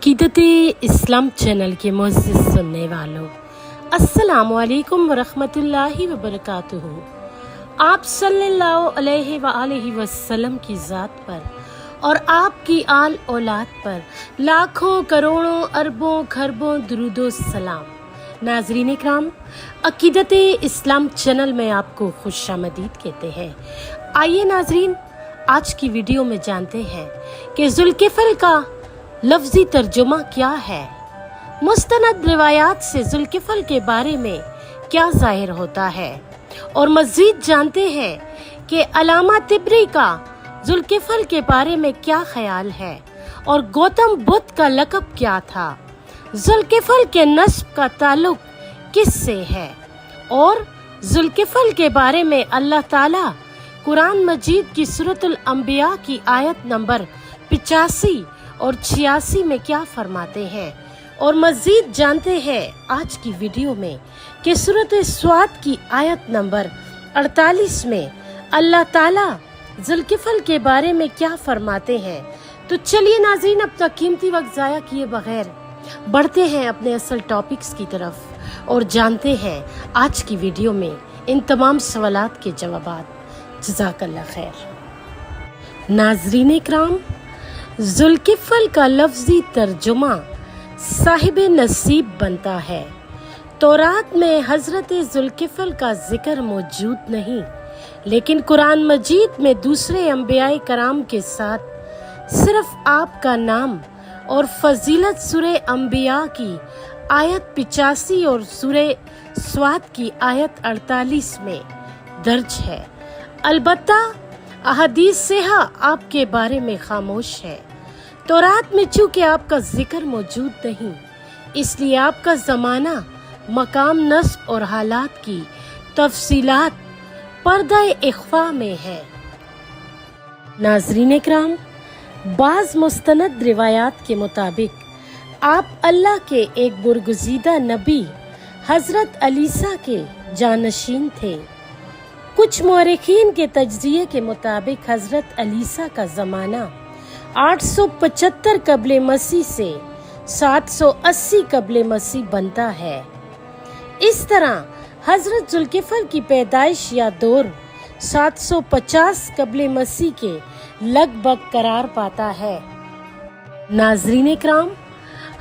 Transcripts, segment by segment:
अक़ीदत-ए-इस्लाम channel के मुअज़्ज़िज़ सुनने वालों, अस्सलामु अलैकुम वरहमतुल्लाहि वबरकातुहू। आप सल्लल्लाहु अलैहि वआलिहि वसल्लम की ज़ात पर और आपकी आल औलाद पर लाखों करोड़ों अरबों खरबों दुरूदो सलाम। नाज़रीन इकराम, अक़ीदत-ए-इस्लाम चैनल में आपको खुशामदीद कहते हैं। आइए नाज़रीन, आज की वीडियो में जानते हैं कि ज़ुल्किफ़ल का लफ्ज़ी तर्जुमा क्या है। मुस्तनद रिवायात से ज़ुल्किफ़ल के बारे में क्या ज़ाहिर होता है, और मज़ीद जानते हैं कि अल्लामा तिबरी का ज़ुल्किफ़ल के बारे में क्या ख्याल है और गौतम बुद्ध का लक़ब क्या था। ज़ुल्किफ़ल के नस्ब का ताल्लुक किससे है, और ज़ुल्किफ़ल के बारे में अल्लाह ताला कुरान मजीद की सूरतुल अंबिया की आयत नंबर 85 और 86 में क्या फरमाते हैं, और मज़ीद जानते हैं आज की वीडियो में कि सूरत स्वाद की आयत नंबर 48 में अल्लाह ताला ज़ुल्किफ़ल के बारे में क्या फरमाते हैं। तो चलिए नाज़रीन, अपना कीमती वक्त ज़ाया किए बगैर बढ़ते हैं अपने असल टॉपिक्स की तरफ और जानते हैं आज की वीडियो में इन तमाम सवालात के जवाबात। जज़ाकल्लाह खैर। नाज़रीन इकराम, ज़ुल्किफ़ल का लफ्ज़ी तर्जुमा साहिब नसीब बनता है। तौरात में हज़रत ज़ुल्किफ़ल का जिक्र मौजूद नहीं, लेकिन कुरान मजीद में दूसरे अंबियाए कराम के साथ सिर्फ आपका नाम और फजीलत सूरे अंबिया की आयत 85 और सूरे स्वाद की आयत 48 में दर्ज है। अलबत्ता अहदीस सिहा आपके बारे में खामोश है। तौरात में चूँकि आपका जिक्र मौजूद नहीं, इसलिए आपका ज़माना, मकाम, नस्ब और हालात की तफसीलात पर्दा-ए-इख्फा में है। नाज़रीन इकराम, बाज़ मुस्तनद रिवायात के मुताबिक आप अल्लाह के एक बुरगुज़ीदा नबी हज़रत अलीसा के जानशीन थे। कुछ मौरिखीन के तज्ज़िये के मुताबिक हज़रत अलीसा का ज़माना 875 कब्ले मसीह से 780 कब्ले मसीह बनता है। इस तरह हज़रत ज़ुल्किफ़ल की पैदाइश या दौर 750 कब्ले मसीह के लगभग करार पाता है। नाज़रीन इकराम,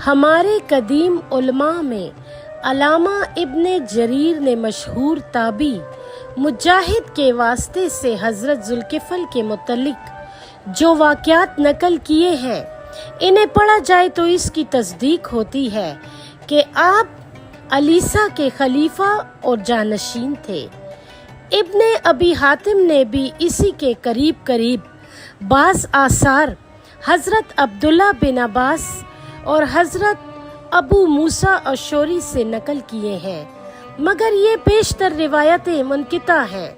हमारे कदीम उलमा में अल्लामा इब्ने जरीर ने मशहूर ताबी मुजाहिद के वास्ते से हज़रत ज़ुल्किफ़ल के मुतल्लिक जो वाक़यात नकल किए हैं, इन्हें पढ़ा जाए तो इसकी तस्दीक होती है कि आप अलीसा के खलीफा और जानशीन थे। इब्ने अबी हातिम ने भी इसी के करीब करीब बाज़ आसार हज़रत अब्दुल्ला बिन अब्बास और हज़रत अबू मूसा अशोरी से नकल किए हैं, मगर ये पेशतर रिवायतें मुनक़िता हैं,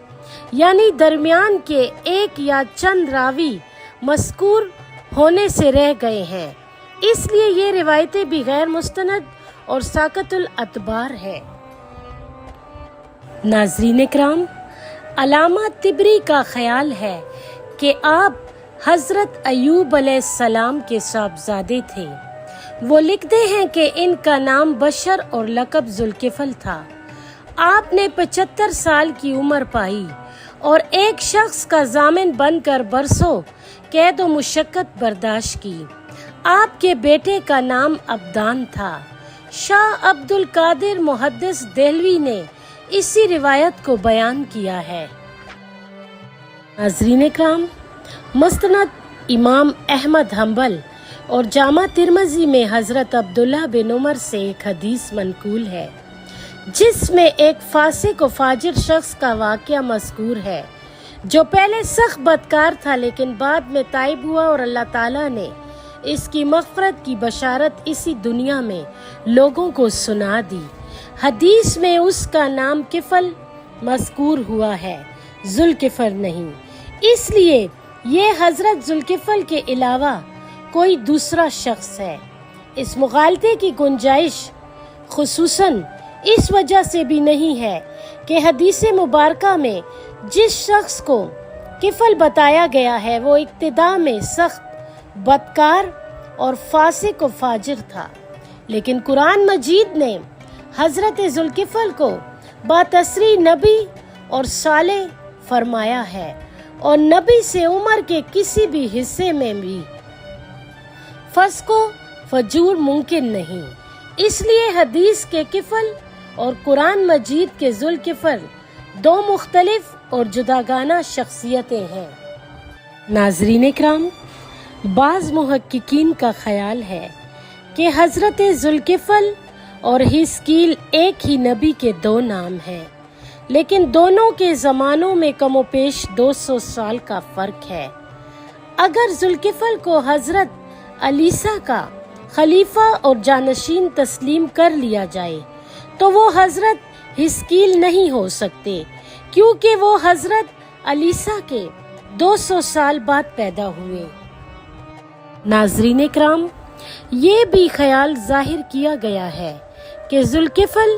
यानी दरमियान के एक या चंद रावी मज़कूर होने से रह गए हैं। इसलिए ये रिवायतें भी गैर मुस्तनद और साक़तुल अतबार है। नाज़रीन इकराम, अल्लामा तिबरी का ख्याल है कि आप हज़रत अय्यूब अलैहिस्सलाम के साहबजादे थे। वो लिखते हैं कि इनका नाम बशर और लक़ब ज़ुल्किफ़ल था। आपने 75 साल की उम्र पाई और एक शख्स का ज़ामिन बनकर बरसों कैद व मुशक्क़त बर्दाश्त की। आपके बेटे का नाम अब्दान था। शाह अब्दुल कादिर मुहद्दिस देहलवी ने इसी रिवायत को बयान किया है। नाज़रीन इकराम, मुस्तनद इमाम अहमद हम्बल और जामा तिरमिज़ी में हज़रत अब्दुल्ला बिन उमर से एक हदीस मनकूल है, जिसमें एक फासिक व फाजिर शख्स का वाक़या मज़कूर है, जो पहले सख्त बदकार था लेकिन बाद में ताइब हुआ और अल्लाह ताला ने इसकी मग़फ़रत की बशारत इसी दुनिया में लोगों को सुना दी। हदीस में उसका नाम किफ़ल मज़कूर हुआ है, ज़ुल्किफ़ल नहीं। इसलिए ये हज़रत ज़ुल्किफ़ल के अलावा कोई दूसरा शख्स है। इस मुग़ालते की गुंजाइश खुसूसन इस वजह से भी नहीं है कि हदीस मुबारका में जिस शख्स को किफ़ल बताया गया है वो इब्तिदा में सख्त, बदकार اور فاسق و فاجر تھا، لیکن قرآن مجید نے حضرت ذوالکفل کو باتصریح نبی اور صالح فرمایا ہے، اور نبی سے عمر کے کسی بھی حصے میں بھی فسق و فجور ممکن نہیں۔ اس لیے حدیث کے کفل اور قرآن مجید کے ذوالکفل دو مختلف اور جداگانہ شخصیتیں ہیں۔ ناظرین اکرام، بعض محققین کا خیال ہے کہ حضرت ذوالکفل اور حزقیل ایک ہی نبی کے دو نام ہیں، لیکن دونوں کے زمانوں میں کم و بیش 200 سال کا فرق ہے۔ اگر ذوالکفل کو حضرت عیسیٰ کا خلیفہ اور جانشین تسلیم کر لیا جائے تو وہ حضرت حزقیل نہیں ہو سکتے، کیونکہ وہ حضرت عیسیٰ کے 200 سال بعد پیدا ہوئے۔ ناظرین اکرام، یہ بھی خیال ظاہر کیا گیا ہے کہ ذوالکفل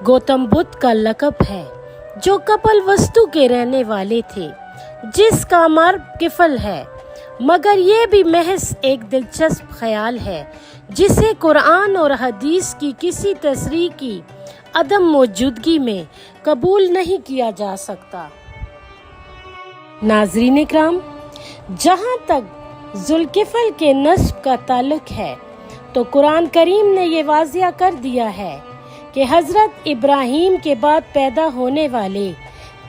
گوتم بدھ کا لقب ہے، جو کپل وستو کے رہنے والے تھے، جس کا مرد کفل ہے، مگر یہ بھی محض ایک دلچسپ خیال ہے جسے قرآن اور حدیث کی کسی تصریح کی عدم موجودگی میں قبول نہیں کیا جا سکتا۔ ناظرین اکرام، جہاں تک ذوالکفل کے نسب کا تعلق ہے تو قرآن کریم نے یہ واضح کر دیا ہے کہ حضرت ابراہیم کے بعد پیدا ہونے والے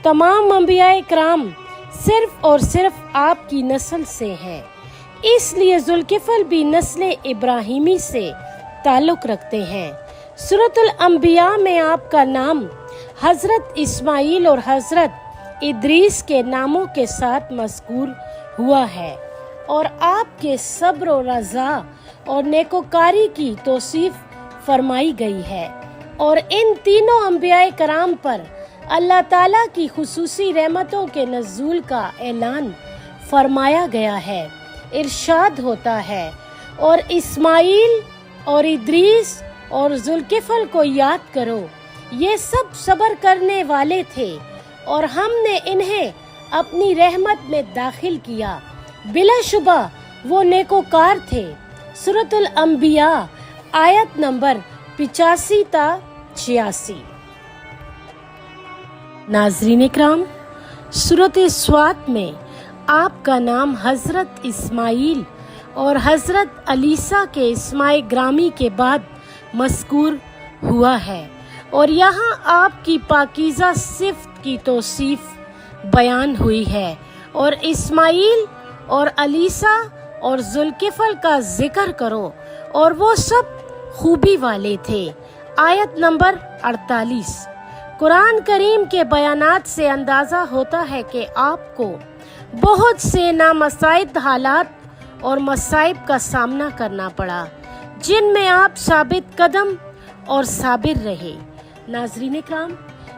تمام انبیاء کرام صرف اور صرف آپ کی نسل سے ہیں، اس لیے ذوالکفل بھی نسل ابراہیمی سے تعلق رکھتے ہیں۔ سورۃ الانبیاء میں آپ کا نام حضرت اسماعیل اور حضرت ادریس کے ناموں کے ساتھ مذکور ہوا ہے، اور آپ کے صبر و رضا اور نیکوکاری کی توصیف فرمائی گئی ہے، اور ان تینوں انبیاء کرام پر اللہ تعالیٰ کی خصوصی رحمتوں کے نزول کا اعلان فرمایا گیا ہے۔ ارشاد ہوتا ہے، اور اسماعیل اور ادریس اور ذوالکفل کو یاد کرو، یہ سب صبر کرنے والے تھے اور ہم نے انہیں اپنی رحمت میں داخل کیا، بلا شبہ وہ نیکوکار تھے۔ سورۃ الانبیاء آیت نمبر 85 تا 86۔ ناظرین اکرام، سورۃ صاد میں آپ کا نام حضرت اسماعیل اور حضرت عیسیٰ کے اسماء گرامی کے بعد مذکور ہوا ہے، اور یہاں آپ کی پاکیزہ صفت کی توصیف بیان ہوئی ہے، اور اسماعیل اور عیسیٰ اور ذوالکفل کا ذکر کرو، اور وہ سب خوبی والے تھے۔ آیت نمبر 48۔ قرآن کریم کے بیانات سے اندازہ ہوتا ہے کہ آپ کو بہت سے نامساعد حالات اور مصائب کا سامنا کرنا پڑا، جن میں آپ ثابت قدم اور صابر رہے۔ ناظرین اکرام،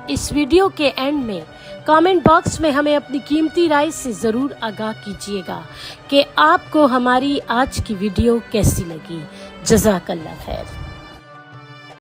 اس ویڈیو کے اینڈ میں کامنٹ باکس میں ہمیں اپنی قیمتی رائے سے ضرور آگاہ کیجیے گا کہ آپ کو ہماری آج کی ویڈیو کیسی لگی۔ جزاک اللہ خیر۔